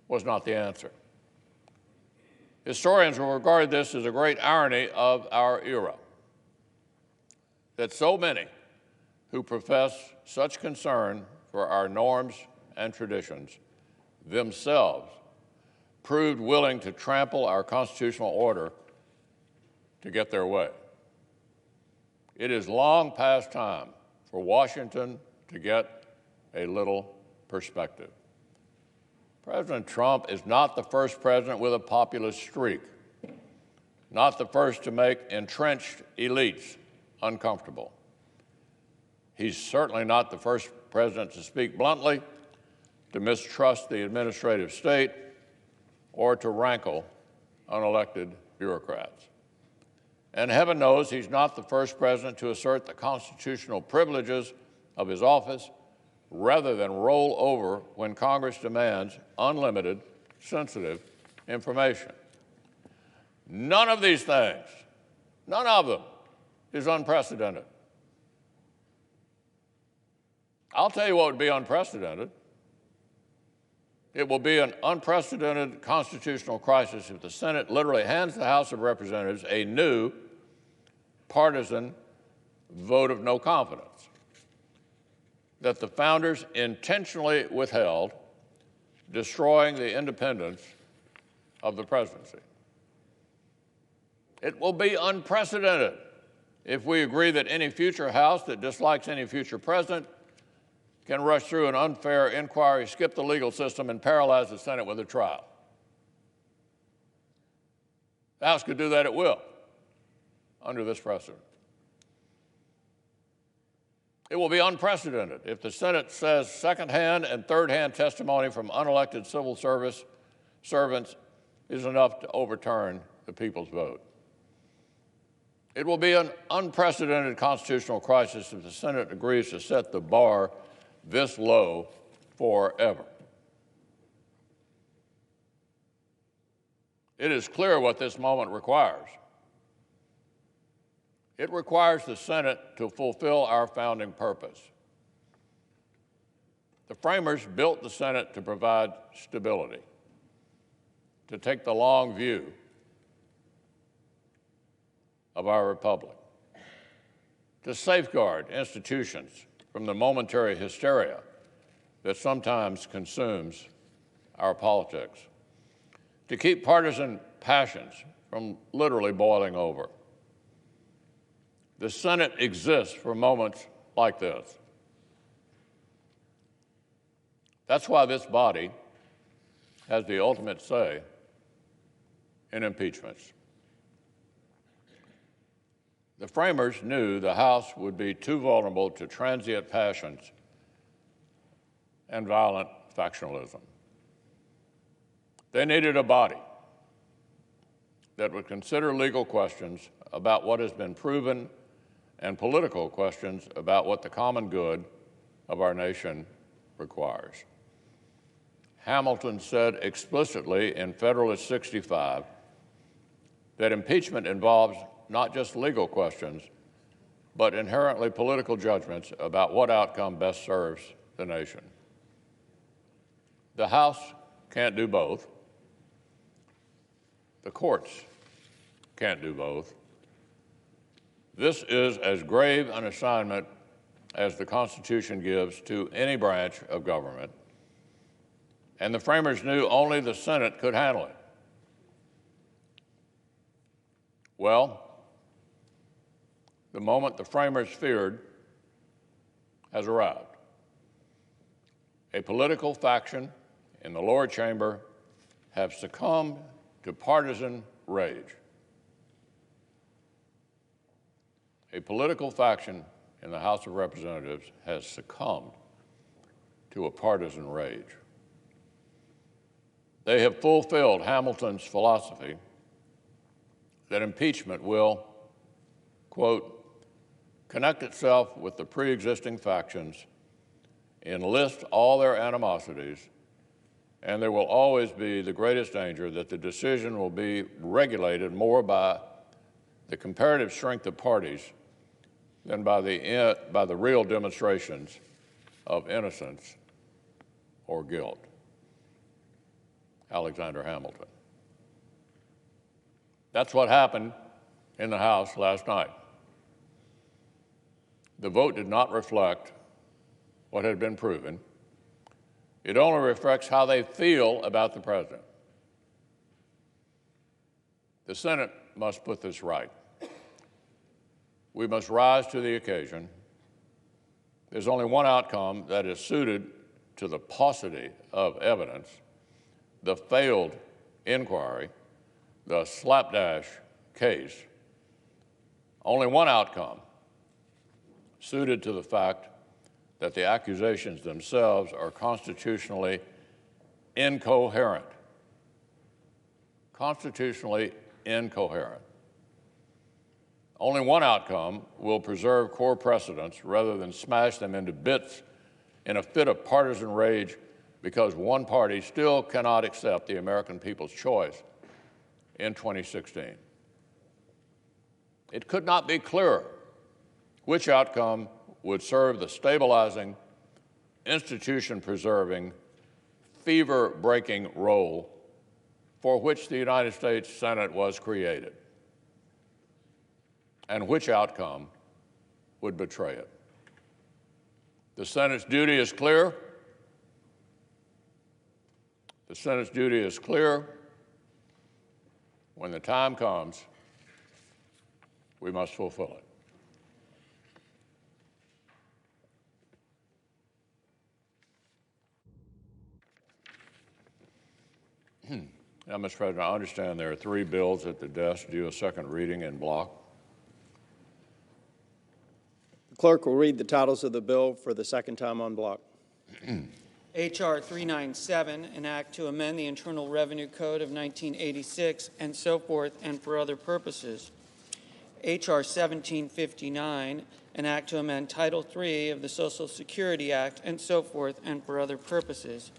was not the answer. Historians will regard this as a great irony of our era, that so many who profess such concern for our norms and traditions themselves proved willing to trample our constitutional order to get their way. It is long past time for Washington to get a little perspective. President Trump is not the first president with a populist streak, not the first to make entrenched elites uncomfortable. He's certainly not the first president to speak bluntly, to mistrust the administrative state, or to rankle unelected bureaucrats. And heaven knows he's not the first president to assert the constitutional privileges of his office rather than roll over when Congress demands unlimited, sensitive information. None of these things, none of them, is unprecedented. I'll tell you what would be unprecedented. It will be an unprecedented constitutional crisis if the Senate literally hands the House of Representatives a new partisan vote of no confidence that the founders intentionally withheld, destroying the independence of the presidency. It will be unprecedented if we agree that any future House that dislikes any future president can rush through an unfair inquiry, skip the legal system, and paralyze the Senate with a trial. The House could do that at will under this precedent. It will be unprecedented if the Senate says second-hand and third-hand testimony from unelected civil service servants is enough to overturn the people's vote. It will be an unprecedented constitutional crisis if the Senate agrees to set the bar this low forever. It is clear what this moment requires. It requires the Senate to fulfill our founding purpose. The framers built the Senate to provide stability, to take the long view of our republic, to safeguard institutions from the momentary hysteria that sometimes consumes our politics, to keep partisan passions from literally boiling over. The Senate exists for moments like this. That's why this body has the ultimate say in impeachments. The framers knew the House would be too vulnerable to transient passions and violent factionalism. They needed a body that would consider legal questions about what has been proven and political questions about what the common good of our nation requires. Hamilton said explicitly in Federalist 65 that impeachment involves not just legal questions, but inherently political judgments about what outcome best serves the nation. The House can't do both. The courts can't do both. This is as grave an assignment as the Constitution gives to any branch of government, and the framers knew only the Senate could handle it. Well, the moment the framers feared has arrived. A political faction in the lower chamber have succumbed to partisan rage. A political faction in the House of Representatives has succumbed to a partisan rage. They have fulfilled Hamilton's philosophy that impeachment will, quote, connect itself with the pre-existing factions, enlist all their animosities, and there will always be the greatest danger that the decision will be regulated more by the comparative strength of parties than by the real demonstrations of innocence or guilt. Alexander Hamilton. That's what happened in the House last night. The vote did not reflect what had been proven. It only reflects how they feel about the president. The Senate must put this right. We must rise to the occasion. There's only one outcome that is suited to the paucity of evidence, the failed inquiry, the slapdash case. Only one outcome suited to the fact that the accusations themselves are constitutionally incoherent. Constitutionally incoherent. Only one outcome will preserve core precedents rather than smash them into bits in a fit of partisan rage because one party still cannot accept the American people's choice in 2016. It could not be clearer which outcome would serve the stabilizing, institution-preserving, fever-breaking role for which the United States Senate was created, and which outcome would betray it. The Senate's duty is clear. The Senate's duty is clear. When the time comes, we must fulfill it. Now, Mr. President, I understand there are 3 bills at the desk due a second reading in block. The clerk will read the titles of the bill for the second time on block. H.R. 397, an act to amend the Internal Revenue Code of 1986, and so forth, and for other purposes. H.R. 1759, an act to amend Title III of the Social Security Act, and so forth, and for other purposes.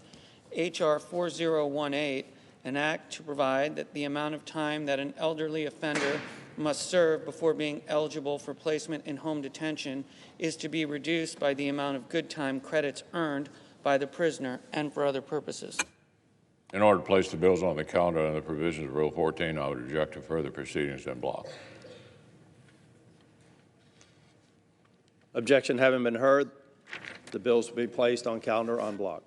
H.R. 4018, an act to provide that the amount of time that an elderly offender must serve before being eligible for placement in home detention is to be reduced by the amount of good time credits earned by the prisoner, and for other purposes. In order to place the bills on the calendar under the provisions of Rule 14, I would object to further proceedings in block. Objection having been heard, the bills will be placed on calendar on block.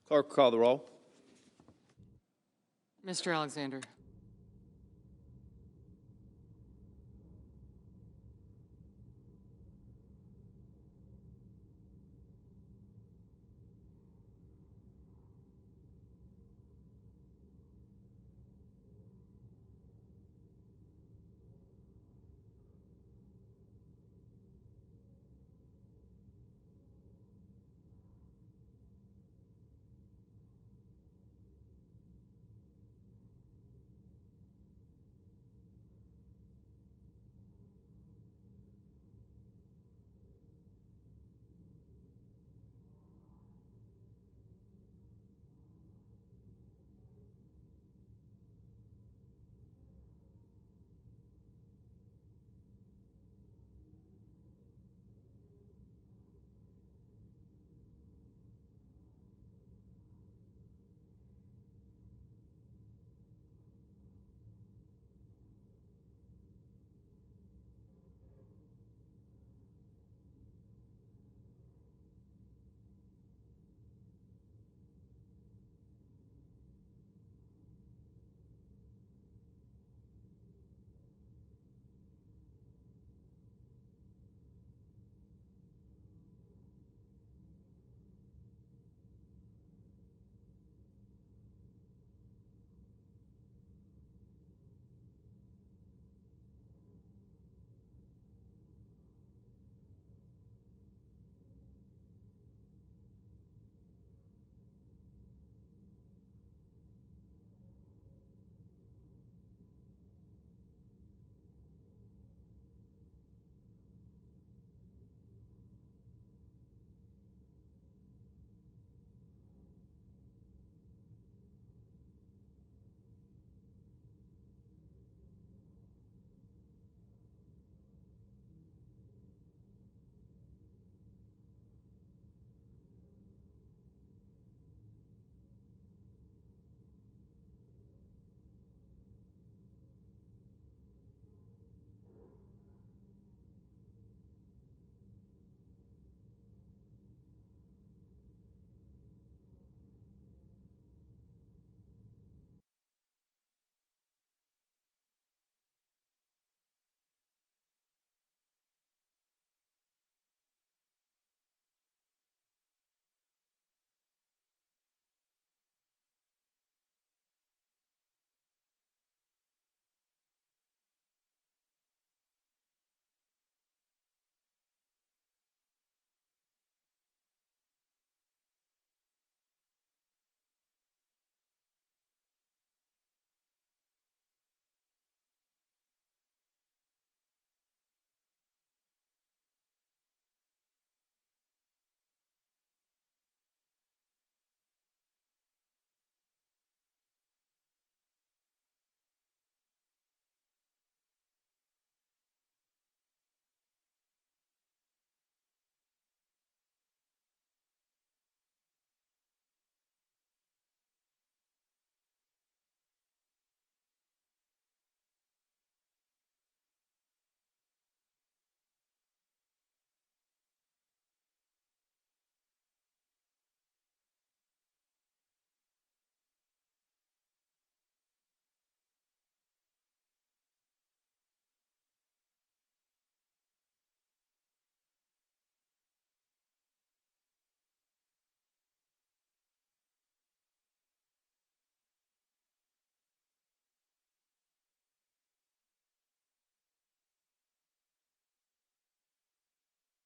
Clerk will call the roll. Mr. Alexander.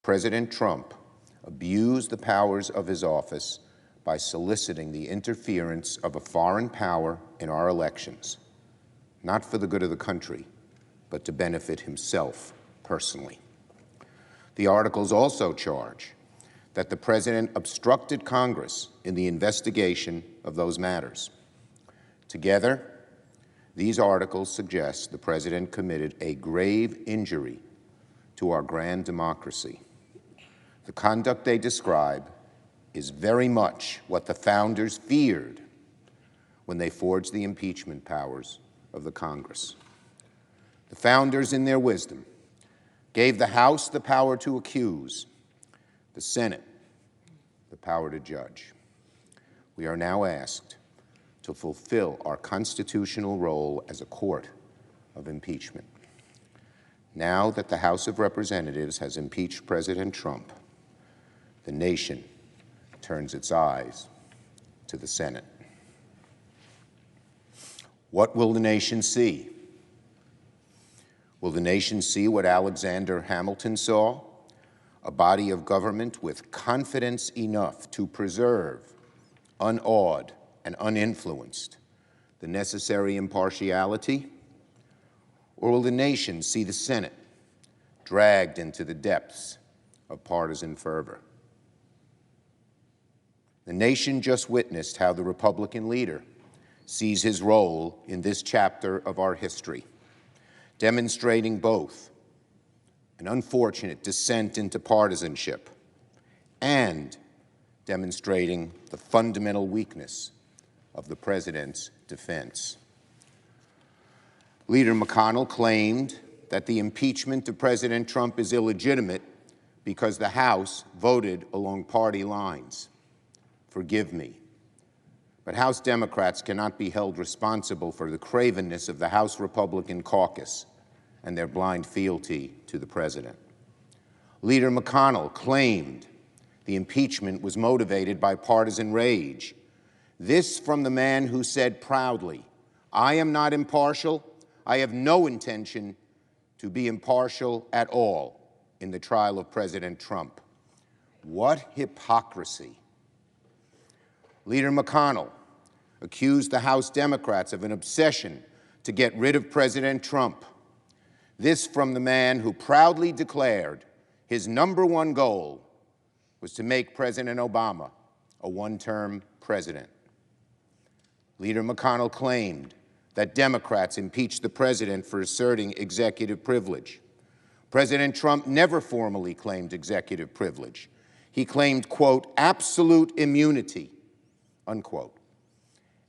President Trump abused the powers of his office by soliciting the interference of a foreign power in our elections, not for the good of the country, but to benefit himself personally. The articles also charge that the President obstructed Congress in the investigation of those matters. Together, these articles suggest the President committed a grave injury to our grand democracy. The conduct they describe is very much what the founders feared when they forged the impeachment powers of the Congress. The founders, in their wisdom, gave the House the power to accuse, the Senate the power to judge. We are now asked to fulfill our constitutional role as a court of impeachment. Now that the House of Representatives has impeached President Trump, the nation turns its eyes to the Senate. What will the nation see? Will the nation see what Alexander Hamilton saw? A body of government with confidence enough to preserve, unawed and uninfluenced, the necessary impartiality? Or will the nation see the Senate dragged into the depths of partisan fervor? The nation just witnessed how the Republican leader sees his role in this chapter of our history, demonstrating both an unfortunate descent into partisanship and demonstrating the fundamental weakness of the President's defense. Leader McConnell claimed that the impeachment of President Trump is illegitimate because the House voted along party lines. Forgive me, but House Democrats cannot be held responsible for the cravenness of the House Republican caucus and their blind fealty to the President. Leader McConnell claimed the impeachment was motivated by partisan rage. This from the man who said proudly, "I am not impartial. I have no intention to be impartial at all in the trial of President Trump." What hypocrisy. Leader McConnell accused the House Democrats of an obsession to get rid of President Trump. This from the man who proudly declared his #1 goal was to make President Obama a one-term president. Leader McConnell claimed that Democrats impeached the President for asserting executive privilege. President Trump never formally claimed executive privilege. He claimed, quote, "absolute immunity," unquote.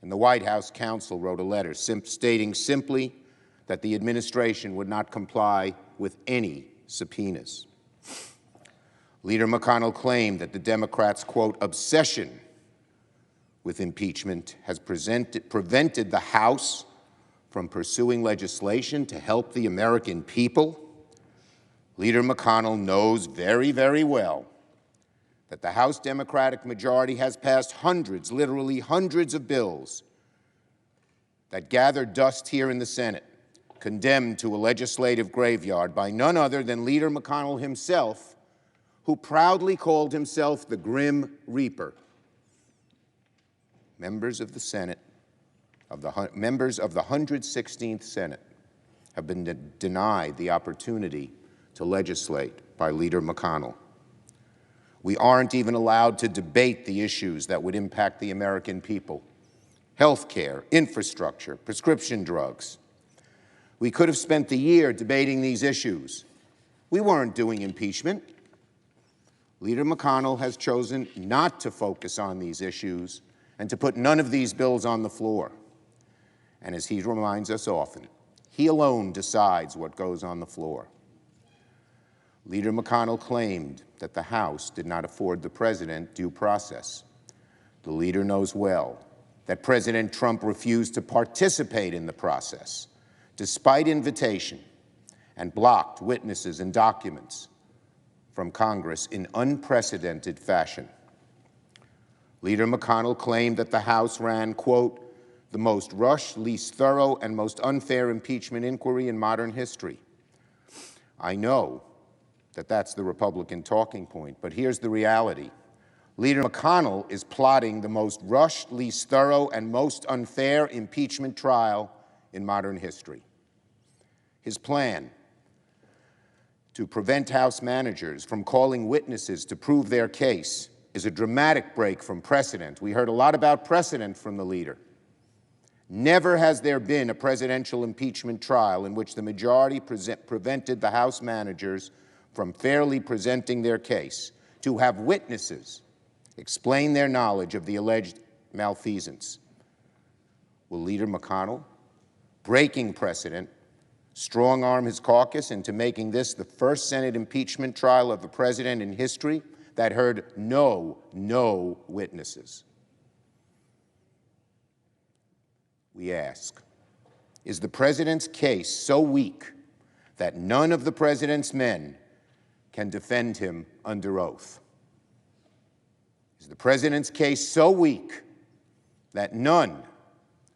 And the White House counsel wrote a letter stating simply that the administration would not comply with any subpoenas. Leader McConnell claimed that the Democrats' quote, "obsession with impeachment has prevented the House from pursuing legislation to help the American people." Leader McConnell knows very, very well that the House Democratic majority has passed hundreds, literally hundreds of bills that gathered dust here in the Senate, condemned to a legislative graveyard by none other than Leader McConnell himself, who proudly called himself the Grim Reaper. Members of the Senate, members of the 116th Senate have been denied the opportunity to legislate by Leader McConnell. We aren't even allowed to debate the issues that would impact the American people: health care, infrastructure, prescription drugs. We could have spent the year debating these issues. We weren't doing impeachment. Leader McConnell has chosen not to focus on these issues and to put none of these bills on the floor. And as he reminds us often, he alone decides what goes on the floor. Leader McConnell claimed that the House did not afford the President due process. The leader knows well that President Trump refused to participate in the process, despite invitation, and blocked witnesses and documents from Congress in unprecedented fashion. Leader McConnell claimed that the House ran, quote, "the most rushed, least thorough, and most unfair impeachment inquiry in modern history." I know that that's the Republican talking point, but here's the reality. Leader McConnell is plotting the most rushed, least thorough, and most unfair impeachment trial in modern history. His plan to prevent House managers from calling witnesses to prove their case is a dramatic break from precedent. We heard a lot about precedent from the leader. Never has there been a presidential impeachment trial in which the majority prevented the House managers from fairly presenting their case, to have witnesses explain their knowledge of the alleged malfeasance. Will Leader McConnell, breaking precedent, strong-arm his caucus into making this the first Senate impeachment trial of a president in history that heard no witnesses? We ask, is the president's case so weak that none of the president's men can defend him under oath? Is the president's case so weak that none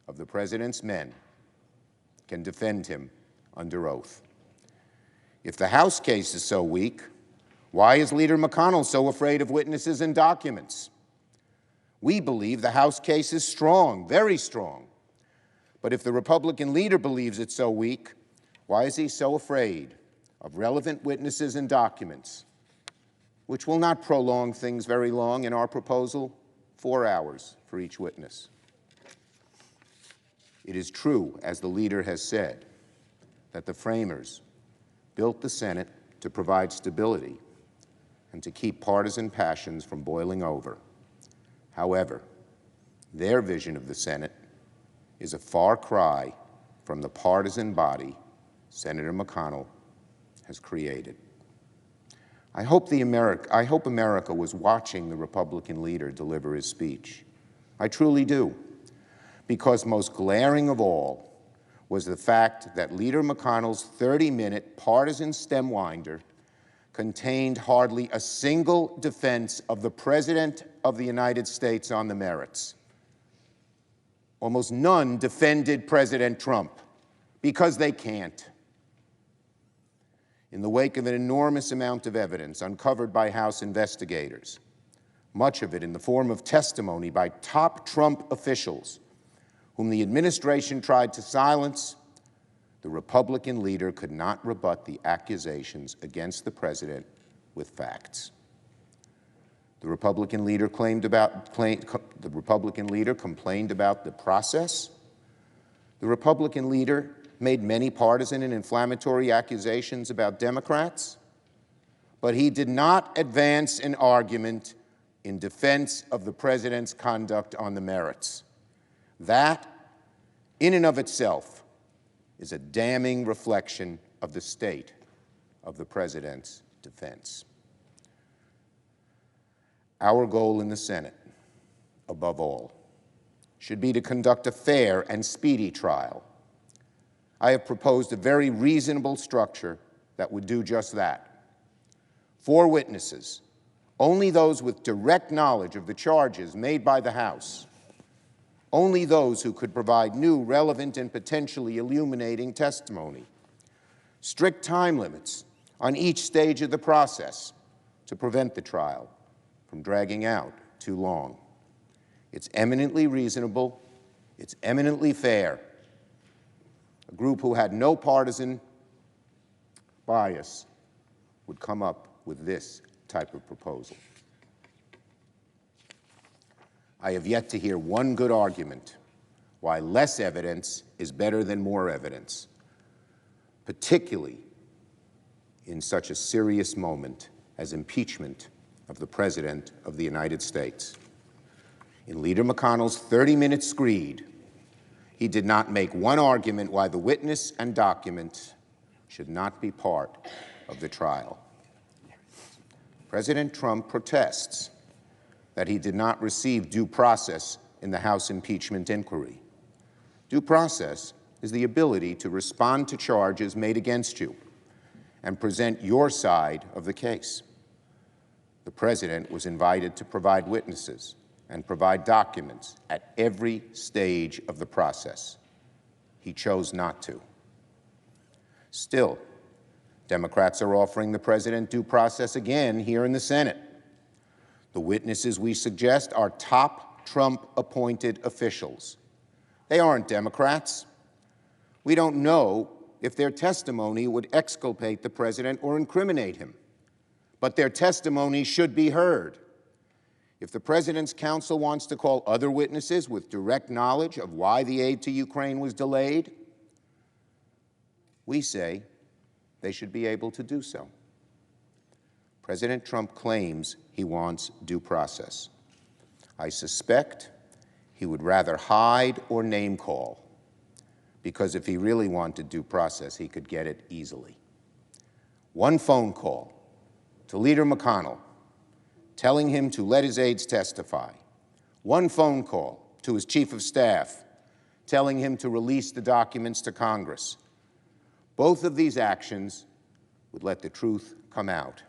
of the president's men can defend him under oath? If the House case is so weak, why is Leader McConnell so afraid of witnesses and documents? We believe the House case is strong, very strong. But if the Republican leader believes it's so weak, why is he so afraid of relevant witnesses and documents, which will not prolong things very long in our proposal, 4 hours for each witness? It is true, as the leader has said, that the framers built the Senate to provide stability and to keep partisan passions from boiling over. However, their vision of the Senate is a far cry from the partisan body Senator McConnell has created. I hope America was watching the Republican leader deliver his speech. I truly do, because most glaring of all was the fact that Leader McConnell's 30-minute partisan stemwinder contained hardly a single defense of the President of the United States on the merits. Almost none defended President Trump, because they can't. In the wake of an enormous amount of evidence uncovered by House investigators, much of it in the form of testimony by top Trump officials, whom the administration tried to silence, the Republican leader could not rebut the accusations against the president with facts. The Republican leader complained about the process. The Republican leader made many partisan and inflammatory accusations about Democrats, but he did not advance an argument in defense of the president's conduct on the merits. That, in and of itself, is a damning reflection of the state of the president's defense. Our goal in the Senate, above all, should be to conduct a fair and speedy trial. I have proposed a very reasonable structure that would do just that. 4 witnesses, only those with direct knowledge of the charges made by the House, only those who could provide new, relevant, and potentially illuminating testimony. Strict time limits on each stage of the process to prevent the trial from dragging out too long. It's eminently reasonable. It's eminently fair. A group who had no partisan bias would come up with this type of proposal. I have yet to hear one good argument why less evidence is better than more evidence, particularly in such a serious moment as impeachment of the President of the United States. In Leader McConnell's 30-minute screed, he did not make one argument why the witness and document should not be part of the trial. President Trump protests that he did not receive due process in the House impeachment inquiry. Due process is the ability to respond to charges made against you and present your side of the case. The President was invited to provide witnesses and provide documents at every stage of the process. He chose not to. Still, Democrats are offering the president due process again here in the Senate. The witnesses we suggest are top Trump-appointed officials. They aren't Democrats. We don't know if their testimony would exculpate the president or incriminate him, but their testimony should be heard. If the president's counsel wants to call other witnesses with direct knowledge of why the aid to Ukraine was delayed, we say they should be able to do so. President Trump claims he wants due process. I suspect he would rather hide or name call, because if he really wanted due process, he could get it easily. One phone call to Leader McConnell telling him to let his aides testify. One phone call to his chief of staff telling him to release the documents to Congress. Both of these actions would let the truth come out.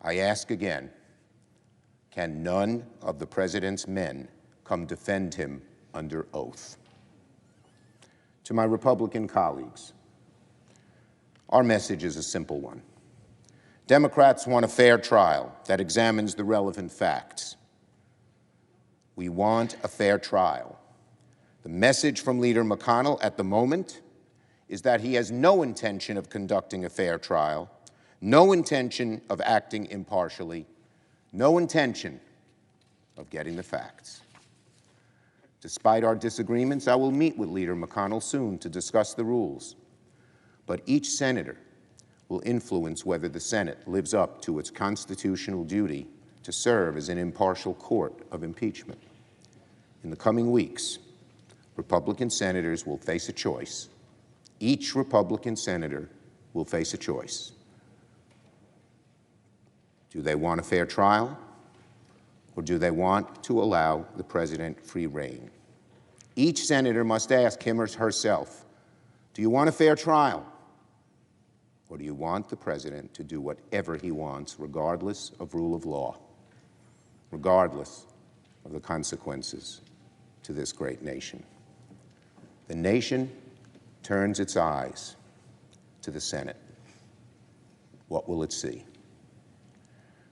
I ask again, can none of the president's men come defend him under oath? To my Republican colleagues, our message is a simple one. Democrats want a fair trial that examines the relevant facts. We want a fair trial. The message from Leader McConnell at the moment is that he has no intention of conducting a fair trial, no intention of acting impartially, no intention of getting the facts. Despite our disagreements, I will meet with Leader McConnell soon to discuss the rules. But each senator will influence whether the Senate lives up to its constitutional duty to serve as an impartial court of impeachment. In the coming weeks, Republican senators will face a choice. Each Republican senator will face a choice. Do they want a fair trial, or do they want to allow the president free rein? Each senator must ask him or herself, do you want a fair trial? Or do you want the president to do whatever he wants, regardless of rule of law, regardless of the consequences to this great nation? The nation turns its eyes to the Senate. What will it see?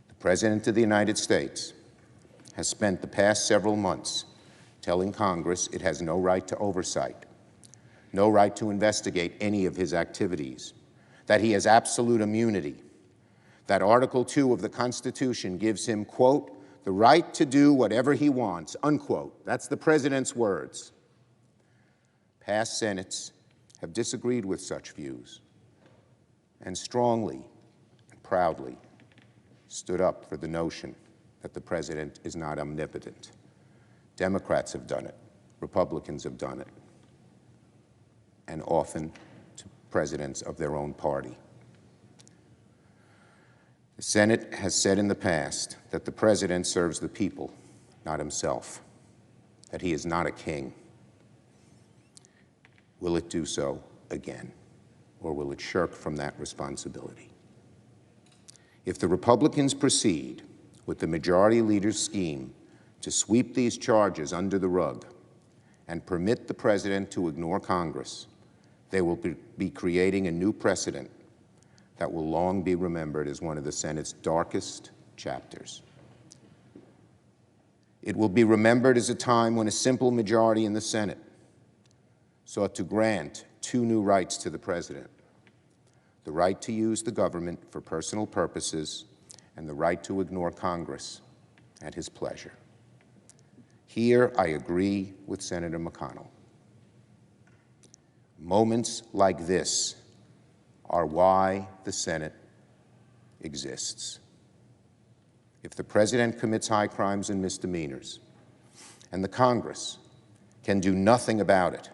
The President of the United States has spent the past several months telling Congress it has no right to oversight, no right to investigate any of his activities, that he has absolute immunity, that Article 2 of the Constitution gives him, quote, the right to do whatever he wants, unquote. That's the president's words. Past Senates have disagreed with such views and strongly and proudly stood up for the notion that the president is not omnipotent. Democrats have done it, Republicans have done it, and often to presidents of their own party. The Senate has said in the past that the president serves the people, not himself, that he is not a king. Will it do so again, or will it shirk from that responsibility? If the Republicans proceed with the majority leader's scheme to sweep these charges under the rug and permit the president to ignore Congress, they will be creating a new precedent that will long be remembered as one of the Senate's darkest chapters. It will be remembered as a time when a simple majority in the Senate sought to grant two new rights to the president: the right to use the government for personal purposes and the right to ignore Congress at his pleasure. Here, I agree with Senator McConnell. Moments like this are why the Senate exists. If the president commits high crimes and misdemeanors, and the Congress can do nothing about it,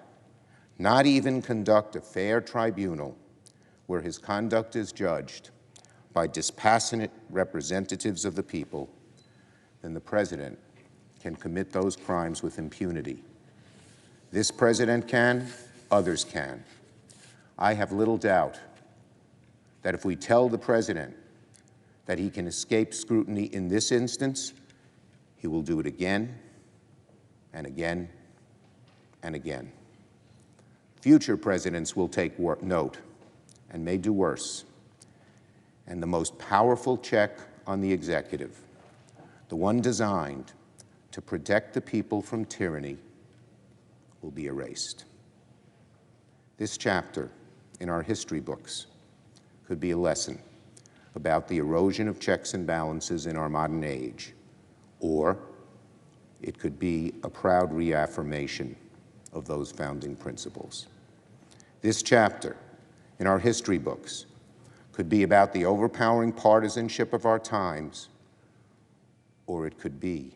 not even conduct a fair tribunal where his conduct is judged by dispassionate representatives of the people, then the president can commit those crimes with impunity. This president can, others can. I have little doubt that if we tell the president that he can escape scrutiny in this instance, he will do it again and again and again. Future presidents will take note and may do worse. And the most powerful check on the executive, the one designed to protect the people from tyranny, will be erased. This chapter in our history books could be a lesson about the erosion of checks and balances in our modern age, or it could be a proud reaffirmation of those founding principles. This chapter in our history books could be about the overpowering partisanship of our times, or it could be